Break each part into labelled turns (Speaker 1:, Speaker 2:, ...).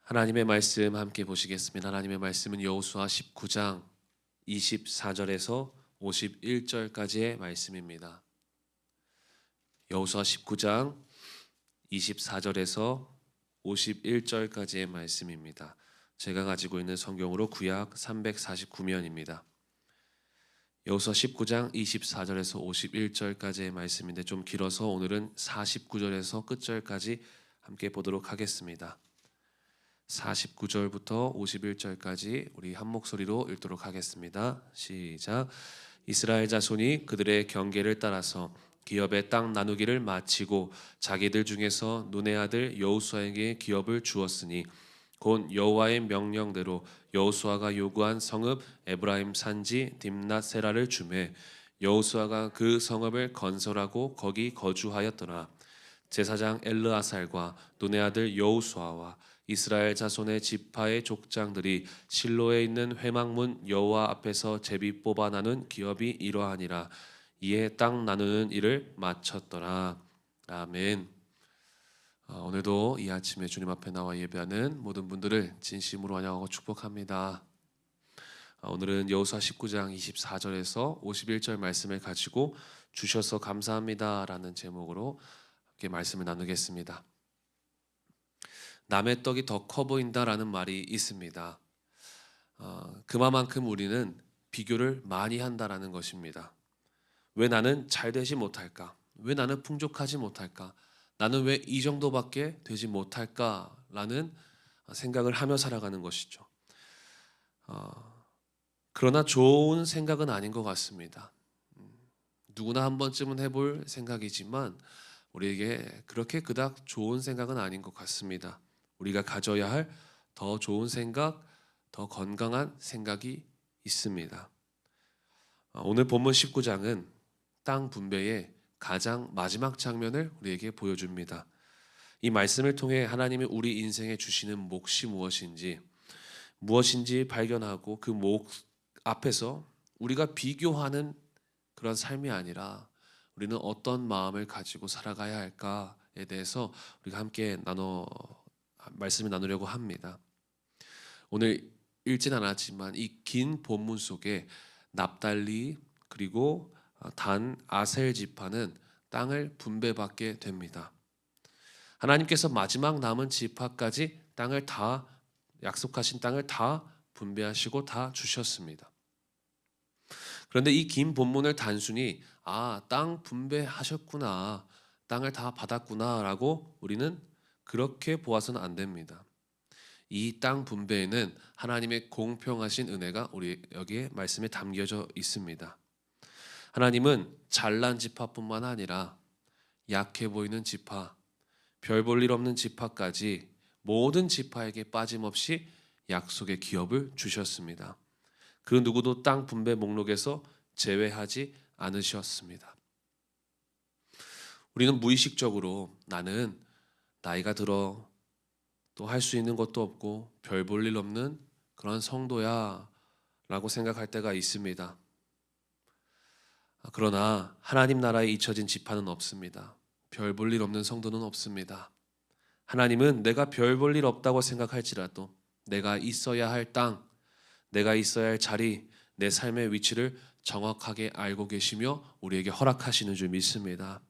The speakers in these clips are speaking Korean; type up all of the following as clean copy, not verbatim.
Speaker 1: 하나님의 말씀 함께 보시겠습니다. 하나님의 말씀은 여호수아 19장 24절에서 51절까지의 말씀입니다. 여호수아 19장 24절에서 51절까지의 말씀입니다. 제가 가지고 있는 성경으로 구약 349면입니다. 여호수아 19장 24절에서 51절까지의 말씀인데 좀 길어서 오늘은 49절에서 끝절까지 함께 보도록 하겠습니다. 49절부터 51절까지 우리 한 목소리로 읽도록 하겠습니다. 시작. 이스라엘 자손이 그들의 경계를 따라서 기업의 땅 나누기를 마치고 자기들 중에서 눈의 아들 여호수아에게 기업을 주었으니 곧 여호와의 명령대로 여호수아가 요구한 성읍 에브라임 산지 딥낫 세라를 주매 여호수아가 그 성읍을 건설하고 거기 거주하였더라. 제사장 엘르아살과 눈의 아들 여호수아와 이스라엘 자손의 지파의 족장들이 실로에 있는 회막문 여호와 앞에서 제비 뽑아 나눈 기업이 이러하니라. 이에 땅 나누는 일을 마쳤더라. 아멘. 오늘도 이 아침에 주님 앞에 나와 예배하는 모든 분들을 진심으로 환영하고 축복합니다. 오늘은 여호수아 19장 24절에서 51절 말씀을 가지고 주셔서 감사합니다라는 제목으로 함께 말씀을 나누겠습니다. 남의 떡이 더 커 보인다라는 말이 있습니다. 그만큼 우리는 비교를 많이 한다라는 것입니다. 왜 나는 잘 되지 못할까? 왜 나는 풍족하지 못할까? 나는 왜 이 정도밖에 되지 못할까라는 생각을 하며 살아가는 것이죠. 그러나 좋은 생각은 아닌 것 같습니다. 누구나 한 번쯤은 해볼 생각이지만 우리에게 그렇게 그닥 좋은 생각은 아닌 것 같습니다. 우리가 가져야 할 더 좋은 생각, 더 건강한 생각이 있습니다. 오늘 본문 19장은 땅 분배의 가장 마지막 장면을 우리에게 보여줍니다. 이 말씀을 통해 하나님이 우리 인생에 주시는 몫이 무엇인지 발견하고 그 몫 앞에서 우리가 비교하는 그런 삶이 아니라 우리는 어떤 마음을 가지고 살아가야 할까에 대해서 우리가 함께 말씀을 나누려고 합니다. 오늘 읽진 않았지만 이 긴 본문 속에 납달리 그리고 단 아셀 지파는 땅을 분배받게 됩니다. 하나님께서 마지막 남은 지파까지 땅을 다 약속하신 땅을 다 분배하시고 다 주셨습니다. 그런데 이 긴 본문을 단순히 땅 분배하셨구나, 땅을 다 받았구나라고 우리는 그렇게 보아서는 안 됩니다. 이 땅 분배에는 하나님의 공평하신 은혜가 우리 여기에 말씀에 담겨져 있습니다. 하나님은 잘난 지파뿐만 아니라 약해 보이는 지파, 별 볼 일 없는 지파까지 모든 지파에게 빠짐없이 약속의 기업을 주셨습니다. 그 누구도 땅 분배 목록에서 제외하지 않으셨습니다. 우리는 무의식적으로 나는 나이가 들어 또 할 수 있는 것도 없고 별 볼 일 없는 그런 성도야 라고 생각할 때가 있습니다. 그러나 하나님 나라에 잊혀진 지파는 없습니다. 별 볼 일 없는 성도는 없습니다. 하나님은 내가 별 볼 일 없다고 생각할지라도 내가 있어야 할 땅, 내가 있어야 할 자리, 내 삶의 위치를 정확하게 알고 계시며 우리에게 허락하시는 줄 믿습니다.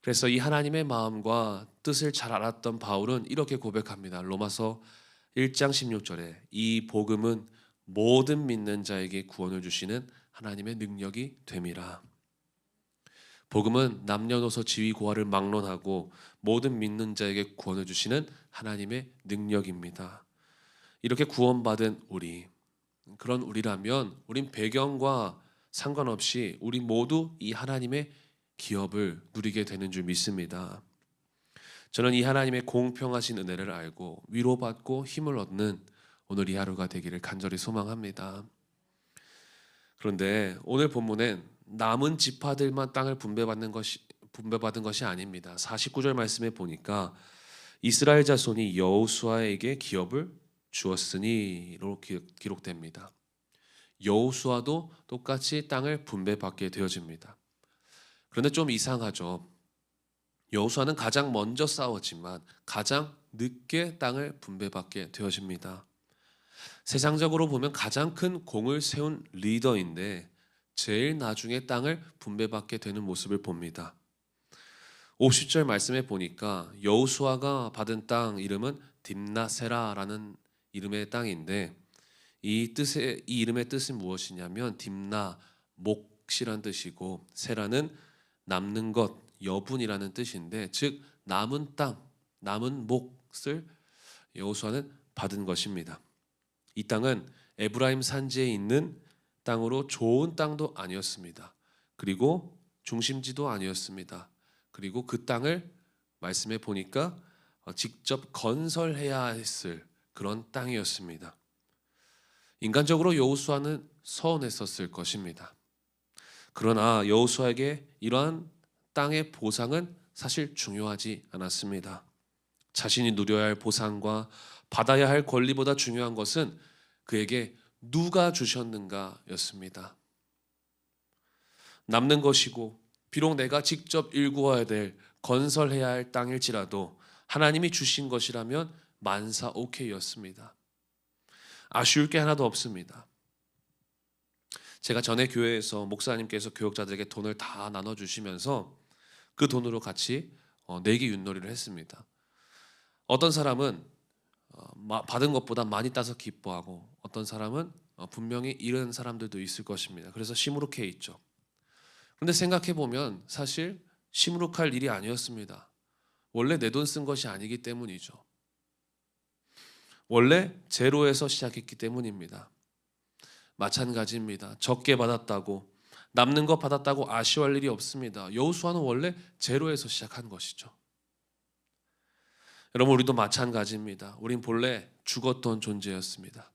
Speaker 1: 그래서 이 하나님의 마음과 뜻을 잘 알았던 바울은 이렇게 고백합니다. 로마서 1장 16절에 이 복음은 모든 믿는 자에게 구원을 주시는 하나님의 능력이 됨이라. 복음은 남녀노소 지위 고하를 막론하고 모든 믿는 자에게 구원을 주시는 하나님의 능력입니다. 이렇게 구원받은 우리, 그런 우리라면 우린 배경과 상관없이 우리 모두 이 하나님의 기업을 누리게 되는 줄 믿습니다. 저는 이 하나님의 공평하신 은혜를 알고 위로받고 힘을 얻는 오늘 이 하루가 되기를 간절히 소망합니다. 그런데 오늘 본문엔 남은 지파들만 땅을 분배받은 것이 아닙니다. 49절 말씀에 보니까 이스라엘 자손이 여호수아에게 기업을 주었으니로 기록됩니다. 여호수아도 똑같이 땅을 분배받게 되어집니다. 그런데 좀 이상하죠. 여호수아는 가장 먼저 싸웠지만 가장 늦게 땅을 분배받게 되어집니다. 세상적으로 보면 가장 큰 공을 세운 리더인데 제일 나중에 땅을 분배받게 되는 모습을 봅니다. 50절 말씀에 보니까 여호수아가 받은 땅 이름은 딥나세라라는 이름의 땅인데 이 이름의 뜻은 무엇이냐면 딥나 몫이란 뜻이고 세라는 남는 것, 여분이라는 뜻인데 즉 남은 땅, 남은 몫을 여호수아는 받은 것입니다. 이 땅은 에브라임 산지에 있는 땅으로 좋은 땅도 아니었습니다. 그리고 중심지도 아니었습니다. 그리고 그 땅을 말씀해 보니까 직접 건설해야 했을 그런 땅이었습니다. 인간적으로 여호수아는 서운했었을 것입니다. 그러나 여호수아에게 이러한 땅의 보상은 사실 중요하지 않았습니다. 자신이 누려야 할 보상과 받아야 할 권리보다 중요한 것은 그에게 누가 주셨는가였습니다. 남는 것이고 비록 내가 직접 일구어야 될 건설해야 할 땅일지라도 하나님이 주신 것이라면 만사 오케이였습니다. 아쉬울 게 하나도 없습니다. 제가 전에 교회에서 목사님께서 교역자들에게 돈을 다 나눠주시면서 그 돈으로 같이 내기 윷놀이를 했습니다. 어떤 사람은 받은 것보다 많이 따서 기뻐하고 어떤 사람은 분명히 잃은 사람들도 있을 것입니다. 그래서 시무룩해 있죠. 그런데 생각해 보면 사실 시무룩할 일이 아니었습니다. 원래 내 돈 쓴 것이 아니기 때문이죠. 원래 제로에서 시작했기 때문입니다. 마찬가지입니다. 적게 받았다고 남는 것 받았다고 아쉬워할 일이 없습니다. 여호수아는 원래 제로에서 시작한 것이죠. 여러분 우리도 마찬가지입니다. 우린 본래 죽었던 존재였습니다.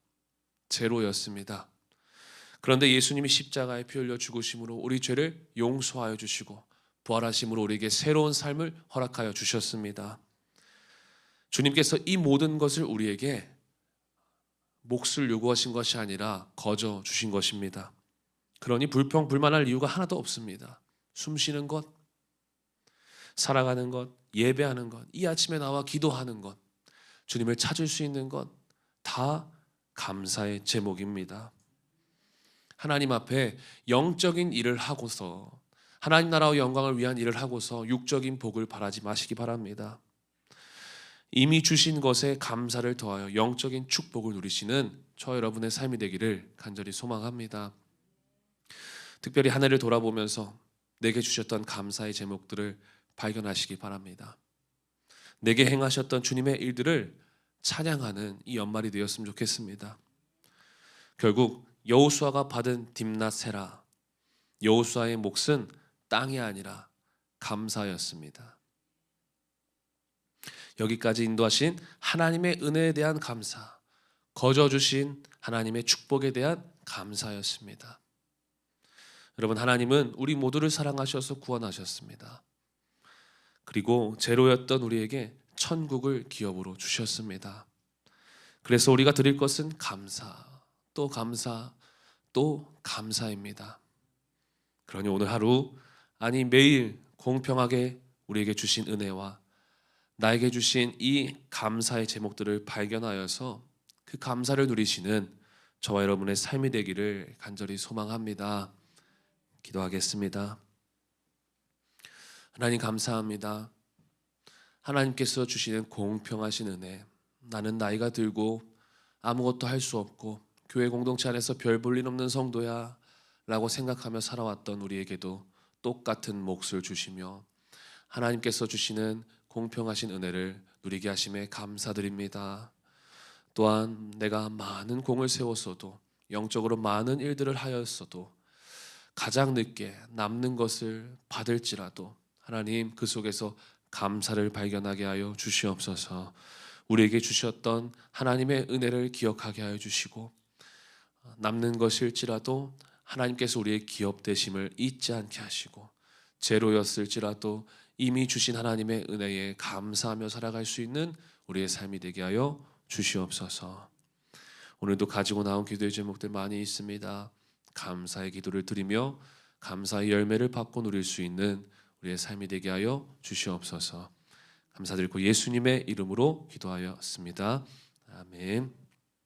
Speaker 1: 제로였습니다. 그런데 예수님이 십자가에 피 흘려 죽으심으로 우리 죄를 용서하여 주시고 부활하심으로 우리에게 새로운 삶을 허락하여 주셨습니다. 주님께서 이 모든 것을 우리에게 몫을 요구하신 것이 아니라 거저 주신 것입니다. 그러니 불평불만할 이유가 하나도 없습니다. 숨 쉬는 것, 살아가는 것, 예배하는 것, 이 아침에 나와 기도하는 것, 주님을 찾을 수 있는 것 다 감사의 제목입니다. 하나님 앞에 영적인 일을 하고서 하나님 나라와 영광을 위한 일을 하고서 육적인 복을 바라지 마시기 바랍니다. 이미 주신 것에 감사를 더하여 영적인 축복을 누리시는 저 여러분의 삶이 되기를 간절히 소망합니다. 특별히 한 해를 돌아보면서 내게 주셨던 감사의 제목들을 발견하시기 바랍니다. 내게 행하셨던 주님의 일들을 찬양하는 이 연말이 되었으면 좋겠습니다. 결국 여호수아가 받은 딥나세라, 여호수아의 몫은 땅이 아니라 감사였습니다. 여기까지 인도하신 하나님의 은혜에 대한 감사, 거저 주신 하나님의 축복에 대한 감사였습니다. 여러분 하나님은 우리 모두를 사랑하셔서 구원하셨습니다. 그리고 제로였던 우리에게 천국을 기업으로 주셨습니다. 그래서 우리가 드릴 것은 감사, 또 감사, 또 감사입니다. 그러니 오늘 하루, 아니 매일 공평하게 우리에게 주신 은혜와 나에게 주신 이 감사의 제목들을 발견하여서 그 감사를 누리시는 저와 여러분의 삶이 되기를 간절히 소망합니다. 기도하겠습니다. 하나님 감사합니다. 하나님께서 주시는 공평하신 은혜, 나는 나이가 들고 아무것도 할 수 없고 교회 공동체 안에서 별 볼 일 없는 성도야 라고 생각하며 살아왔던 우리에게도 똑같은 몫을 주시며 하나님께서 주시는 공평하신 은혜를 누리게 하심에 감사드립니다. 또한 내가 많은 공을 세웠어도 영적으로 많은 일들을 하였어도 가장 늦게 남는 것을 받을지라도 하나님 그 속에서 감사를 발견하게 하여 주시옵소서. 우리에게 주셨던 하나님의 은혜를 기억하게 하여 주시고 남는 것일지라도 하나님께서 우리의 기업 되심을 잊지 않게 하시고 제로였을지라도 이미 주신 하나님의 은혜에 감사하며 살아갈 수 있는 우리의 삶이 되게 하여 주시옵소서. 오늘도 가지고 나온 기도의 제목들 많이 있습니다. 감사의 기도를 드리며 감사의 열매를 받고 누릴 수 있는 우리의 삶이 되게 하여 주시옵소서. 감사드리고 예수님의 이름으로 기도하였습니다. 아멘.